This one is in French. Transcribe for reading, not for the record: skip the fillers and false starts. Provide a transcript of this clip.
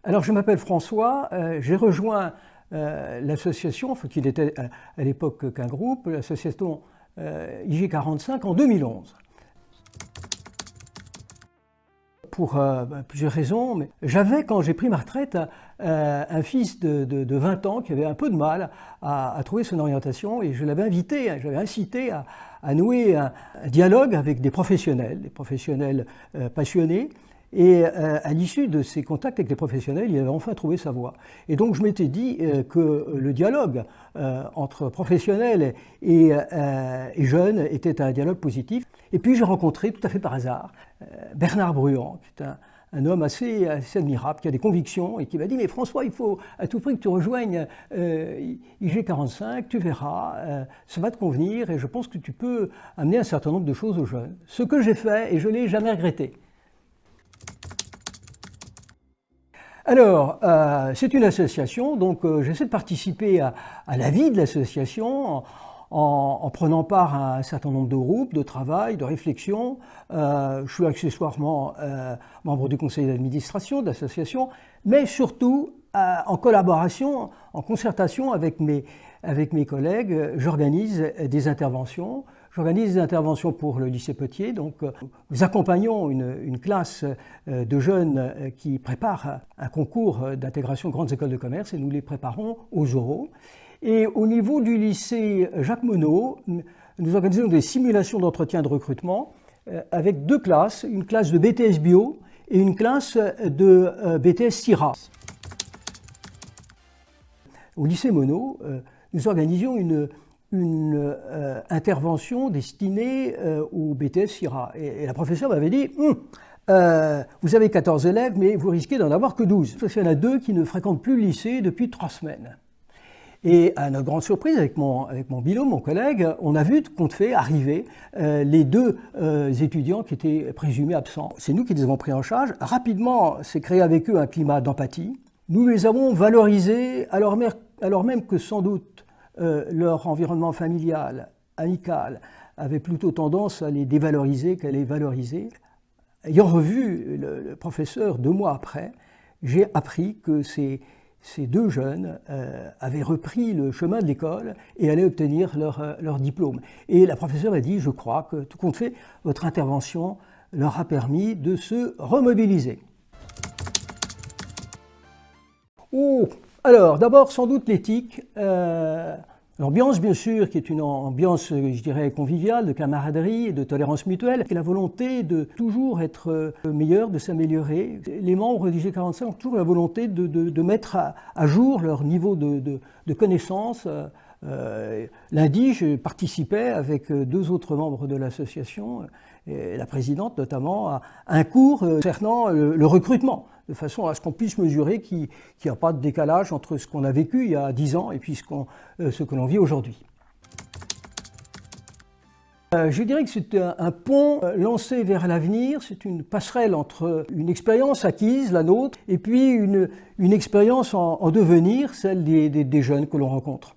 Alors je m'appelle François, j'ai rejoint l'association, qui n'était à l'époque qu'un groupe, l'association IG45 en 2011. Pour plusieurs raisons, mais j'avais, quand j'ai pris ma retraite, un fils de 20 ans qui avait un peu de mal à trouver son orientation, et je l'avais invité, j'avais incité à nouer un dialogue avec des professionnels passionnés. Et à l'issue de ces contacts avec les professionnels, il avait enfin trouvé sa voie. Et donc je m'étais dit que le dialogue entre professionnels et jeunes était un dialogue positif. Et puis j'ai rencontré, tout à fait par hasard, Bernard Bruand, qui est un homme assez admirable, qui a des convictions, et qui m'a dit « Mais François, il faut à tout prix que tu rejoignes IG45, tu verras, ça va te convenir, et je pense que tu peux amener un certain nombre de choses aux jeunes. » Ce que j'ai fait, et je ne l'ai jamais regretté. Alors, c'est une association, donc j'essaie de participer à la vie de l'association en prenant part à un certain nombre de groupes, de travail, de réflexion. Je suis accessoirement membre du conseil d'administration de l'association, mais surtout en collaboration, en concertation avec mes collègues, j'organise des interventions. J'organise des interventions pour le lycée Potier, donc nous accompagnons une classe de jeunes qui préparent un concours d'intégration aux grandes écoles de commerce, et nous les préparons aux oraux. Et au niveau du lycée Jacques Monod, nous organisons des simulations d'entretien de recrutement avec deux classes, une classe de BTS Bio et une classe de BTS SIRA. Au lycée Monod, nous organisions une intervention destinée au BTS SIRA. Et la professeure m'avait dit vous avez 14 élèves, mais vous risquez d'en avoir que 12. Parce qu'il y en a 2 qui ne fréquentent plus le lycée depuis 3 semaines. Et à notre grande surprise, avec mon binôme, mon collègue, on a vu compte fait arriver les 2 étudiants qui étaient présumés absents. C'est nous qui les avons pris en charge. Rapidement, s'est créé avec eux un climat d'empathie. Nous les avons valorisés, alors même que sans doute leur environnement familial, amical, avait plutôt tendance à les dévaloriser qu'à les valoriser. Ayant revu le professeur 2 mois après, j'ai appris que ces 2 jeunes avaient repris le chemin de l'école et allaient obtenir leur diplôme. Et la professeure m'a dit « Je crois que, tout compte fait, votre intervention leur a permis de se remobiliser. » Alors, d'abord, sans doute l'éthique. L'ambiance, bien sûr, qui est une ambiance, je dirais, conviviale, de camaraderie et de tolérance mutuelle, et la volonté de toujours être meilleur, de s'améliorer. Les membres du IG45 ont toujours la volonté de mettre à jour leur niveau de connaissance. Lundi, je participais avec 2 autres membres de l'association, et la présidente notamment, à un cours concernant le recrutement, de façon à ce qu'on puisse mesurer qu'il n'y a pas de décalage entre ce qu'on a vécu il y a 10 ans et puis ce que l'on vit aujourd'hui. Je dirais que c'est un pont lancé vers l'avenir, c'est une passerelle entre une expérience acquise, la nôtre, et puis une expérience en devenir, celle des jeunes que l'on rencontre.